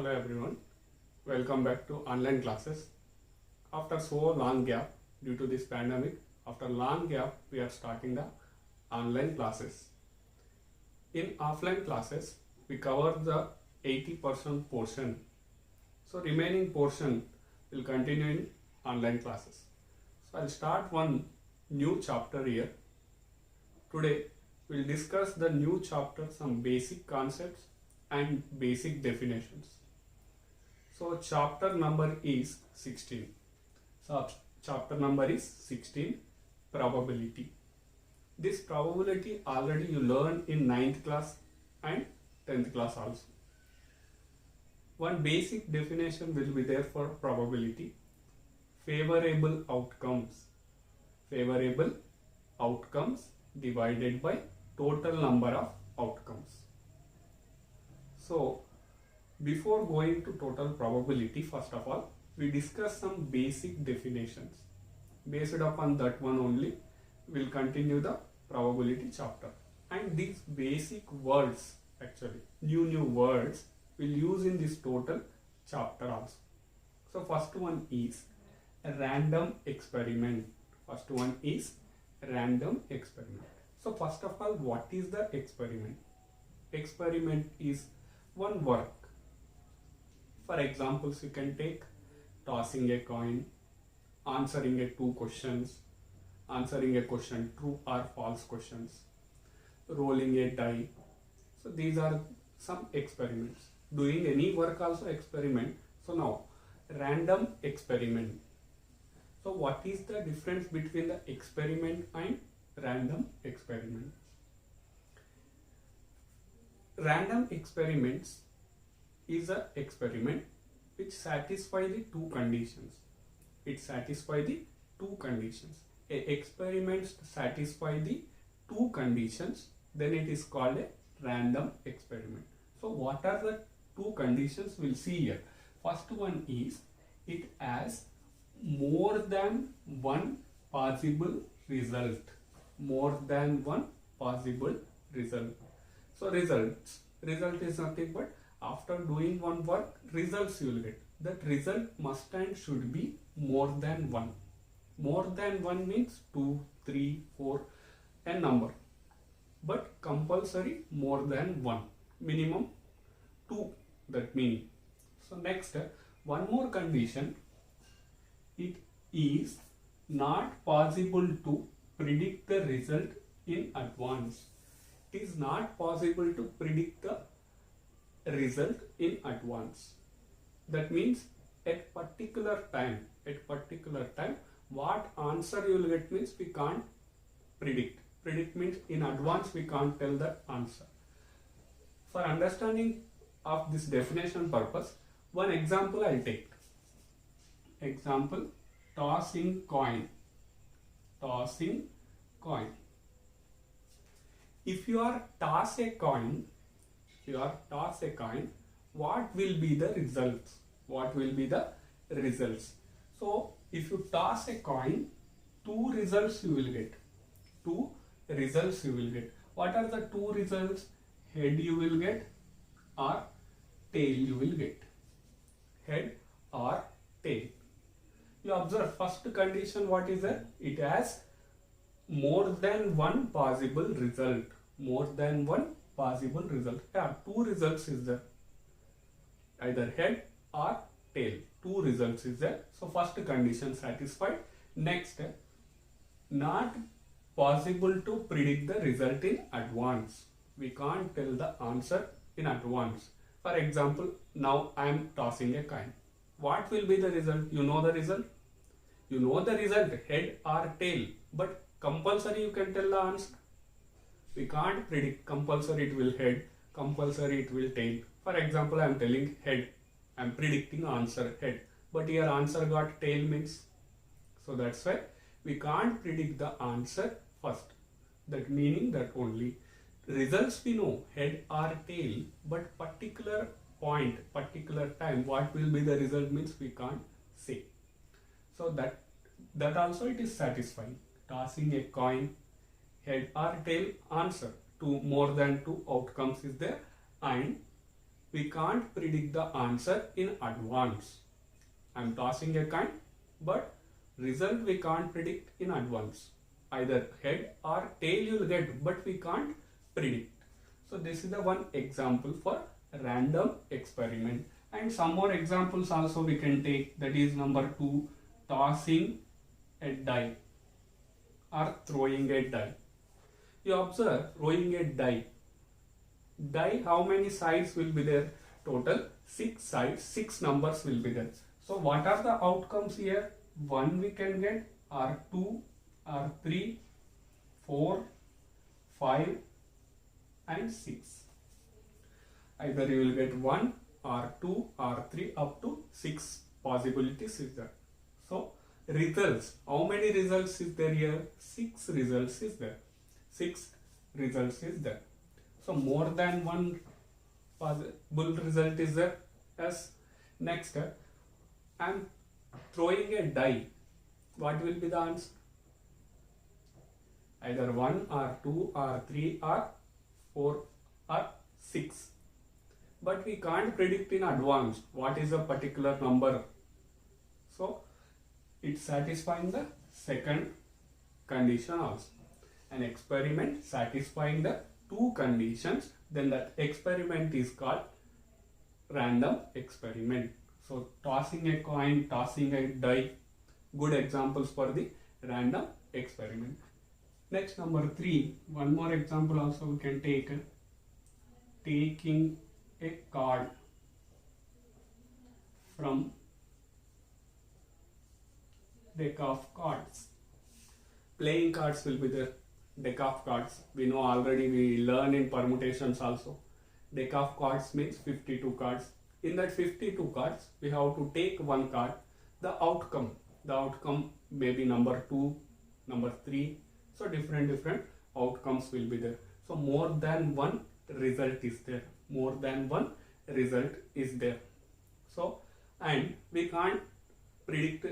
Hello everyone, welcome back to online classes. After so long gap due to this pandemic, after long gap we are starting the online classes. In offline classes we cover the 80% portion, so remaining portion will continue in online classes. So I'll start one new chapter here. Today we'll discuss the new chapter, some basic concepts and basic definitions. So chapter number is 16. So chapter number is 16, probability. This probability already you learned in 9th class and 10th class also. One basic definition will be there for probability. Favorable outcomes. Favorable outcomes divided by total number of outcomes. So before going to total probability, first of all, we discuss some basic definitions. Based upon that one only, we'll continue the probability chapter. And these basic words, actually, new words, we'll use in this total chapter also. So first one is a random experiment. First one is random experiment. So first of all, what is the experiment? Experiment is one work. For examples, you can take tossing a coin, answering a 2 questions, answering a question true or false questions, rolling a die. So these are some experiments. Doing any work also experiment. So now random experiment. So what is the difference between the experiment and random experiment? Random experiments is an experiment which satisfy the 2 conditions. It satisfies the 2 conditions. A experiment satisfy the 2 conditions, then it is called a random experiment. So what are the 2 conditions? We'll see here. First one is it has more than one possible result. More than one possible result. So result is nothing but after doing one work, results you will get. That result must and should be more than 1. More than 1 means 2, 3, 4, a number. But compulsory more than 1. Minimum 2, that meaning. So next, one more condition. It is not possible to predict the result in advance. It is not possible to predict the result in advance. That means at particular time, what answer you will get means we can't predict. Predict means in advance we can't tell the answer. For understanding of this definition purpose, one example I'll take. Example, tossing coin. Tossing coin. If you are toss a coin, what will be the results? What will be the results? So if you toss a coin, 2 results you will get. 2 results you will get. What are the 2 results? Head you will get or tail you will get. Head or tail. You observe first condition, what is that? It has more than one possible result. More than one possible result. Yeah, 2 results is there. Either head or tail. 2 results is there. So first condition satisfied. Next, not possible to predict the result in advance. We can't tell the answer in advance. For example, now I am tossing a coin. What will be the result? You know the result? You know the result, head or tail. But compulsory you can tell the answer. We can't predict. Compulsory it will head, compulsory it will tail. For example, I am telling head. I am predicting answer head. But here answer got tail means. So that's why we can't predict the answer first. That meaning that only results we know, head or tail, but particular point, particular time, what will be the result means we can't say. So that also it is satisfying. Tossing a coin, head or tail, answer. 2 more than 2 outcomes is there, and we can't predict the answer in advance. I'm tossing a coin, but result we can't predict in advance. Either head or tail you'll get, but we can't predict. So this is the one example for random experiment. And some more examples also we can take, that is number 2, tossing a die or throwing a die. You observe, throwing a die. Die, how many sides will be there? Total 6 sides, 6 numbers will be there. So what are the outcomes here? 1 we can get, or 2, or 3, 4, 5 and 6. Either you will get 1 or 2 or 3, up to 6 possibilities is there. So results, how many results is there here? 6 results is there. 6 results is there. So more than one possible result is there. Yes. Next, I am throwing a die. What will be the answer? Either 1 or 2 or 3 or 4 or 6. But we can't predict in advance what is a particular number. So it's satisfying the second condition also. An experiment satisfying the 2 conditions, then that experiment is called random experiment. So tossing a coin, tossing a die, good examples for the random experiment. Next, number 3, one more example also we can take. Taking a card from deck of cards. Playing cards will be there. Deck of cards, we know already, we learn in permutations also. Deck of cards means 52 cards. In that 52 cards, we have to take one card. The outcome may be number 2, number 3. So different outcomes will be there. So more than one result is there. More than one result is there. So, and we can't predict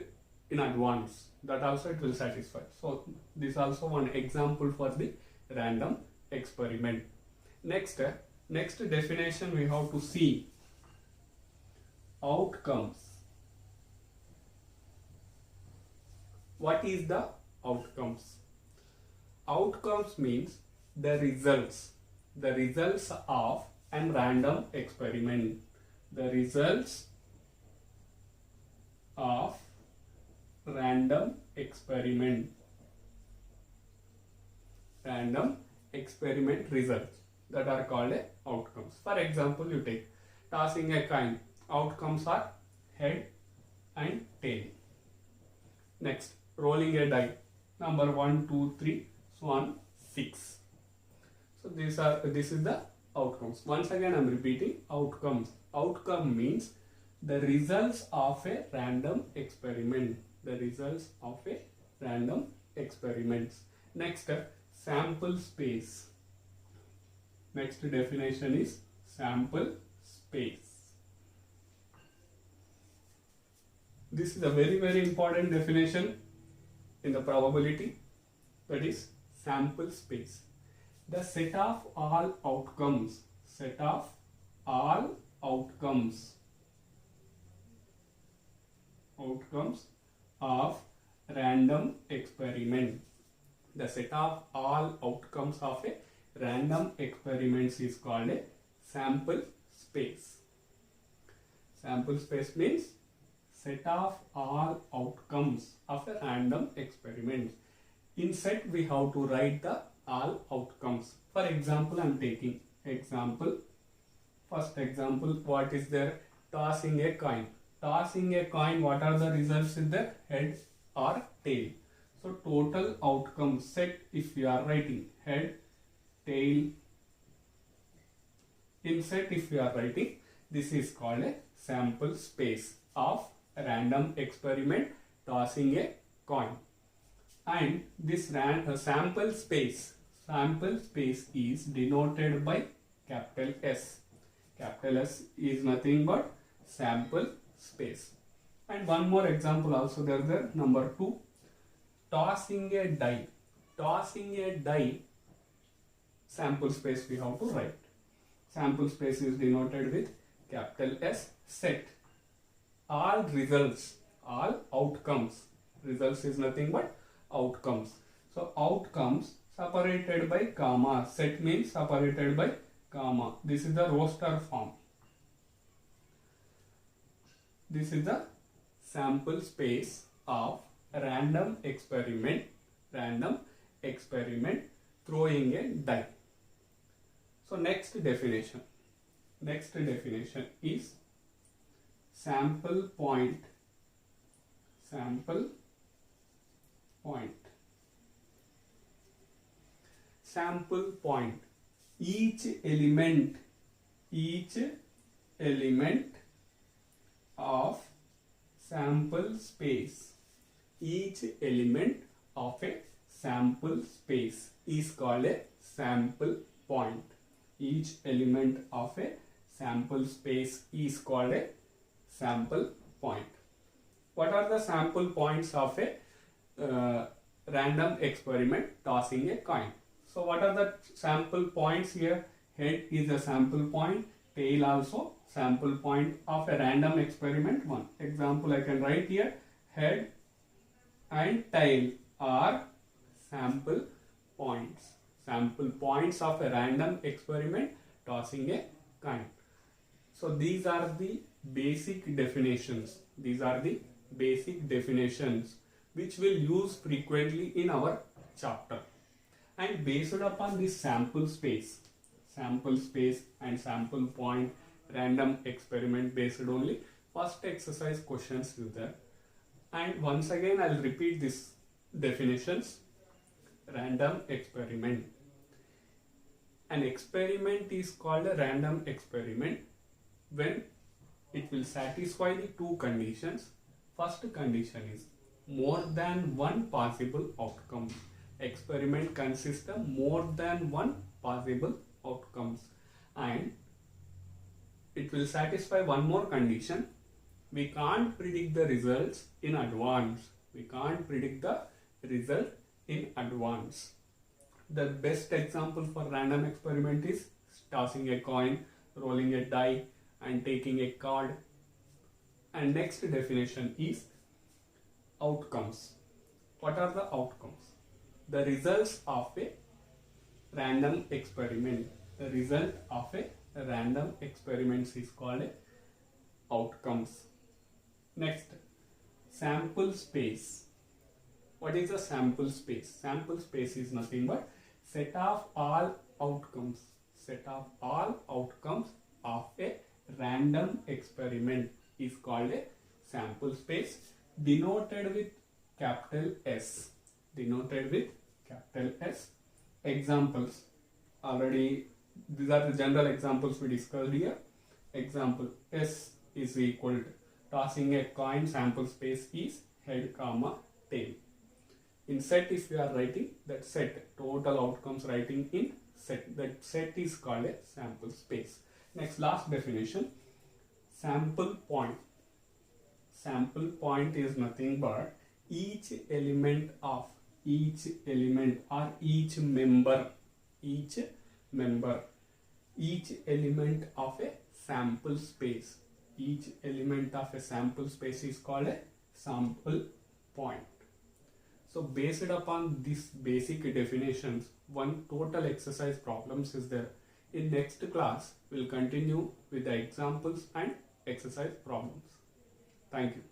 in advance. That also it will satisfy. So this also one example for the random experiment. Next definition we have to see. Outcomes. What is the outcomes? Outcomes means the results of a random experiment. The results of random experiment results that are called outcomes. For example, you take tossing a coin. Outcomes are head and tail. Next, rolling a die. Number 1, 2, 3, so on 6. So this is the outcomes. Once again I am repeating, outcomes. Outcome means the results of a random experiment. The results of a random experiments. Next, sample space. Next definition is sample space. This is a very important definition in the probability, that is sample space. The set of all outcomes, of random experiment. The set of all outcomes of a random experiments is called a sample space. Sample space means set of all outcomes of a random experiment. In set we have to write the all outcomes. For example, I am taking example. First example, what is there? Tossing a coin. Tossing a coin, what are the results in there? Head or tail. So total outcome set, if you are writing head, tail, in set if you are writing, this is called a sample space of a random experiment tossing a coin. And this sample space is denoted by capital S. Capital S is nothing but sample space. And one more example also there, number 2, tossing a die. Tossing a die, sample space we have to write. Sample space is denoted with capital S, set. All results, all outcomes. Results is nothing but outcomes. So outcomes separated by comma. Set means separated by comma. This is the roster form. This is the sample space of random experiment throwing a die. So next definition is sample point. Sample point. Each element of sample space. Each element of a sample space is called a sample point. Each element of a sample space is called a sample point. What are the sample points of a random experiment tossing a coin? So what are the sample points here? Head is a sample point, tail also sample point of a random experiment 1. Example I can write here, head and tail are sample points. Sample points of a random experiment tossing a coin. So these are the basic definitions. These are the basic definitions which we'll use frequently in our chapter. And based upon this sample space and sample point, random experiment based only, first exercise questions is there. And once again I'll repeat these definitions. Random experiment. An experiment is called a random experiment when it will satisfy the two conditions. First condition is more than one possible outcome. Experiment consists of more than one possible outcomes, and it will satisfy one more condition. We can't predict the results in advance. We can't predict the result in advance. The best example for random experiment is tossing a coin, rolling a die and taking a card. And next definition is outcomes. What are the outcomes? The results of a random experiment. The result of a random experiment is called outcomes. Next, sample space. What is a sample space? Sample space is nothing but set of all outcomes. Set of all outcomes of a random experiment is called a sample space, denoted with capital S. Denoted with capital S. Examples. Already these are the general examples we discussed here. Example, S is equal to tossing a coin, sample space is head, comma, tail. In set, if you are writing that set, total outcomes writing in set, that set is called a sample space. Next, last definition, sample point. Sample point is nothing but each element or each member of a sample space. Each element of a sample space is called a sample point. So based upon these basic definitions, one total exercise problems is there. In next class, we'll continue with the examples and exercise problems. Thank you.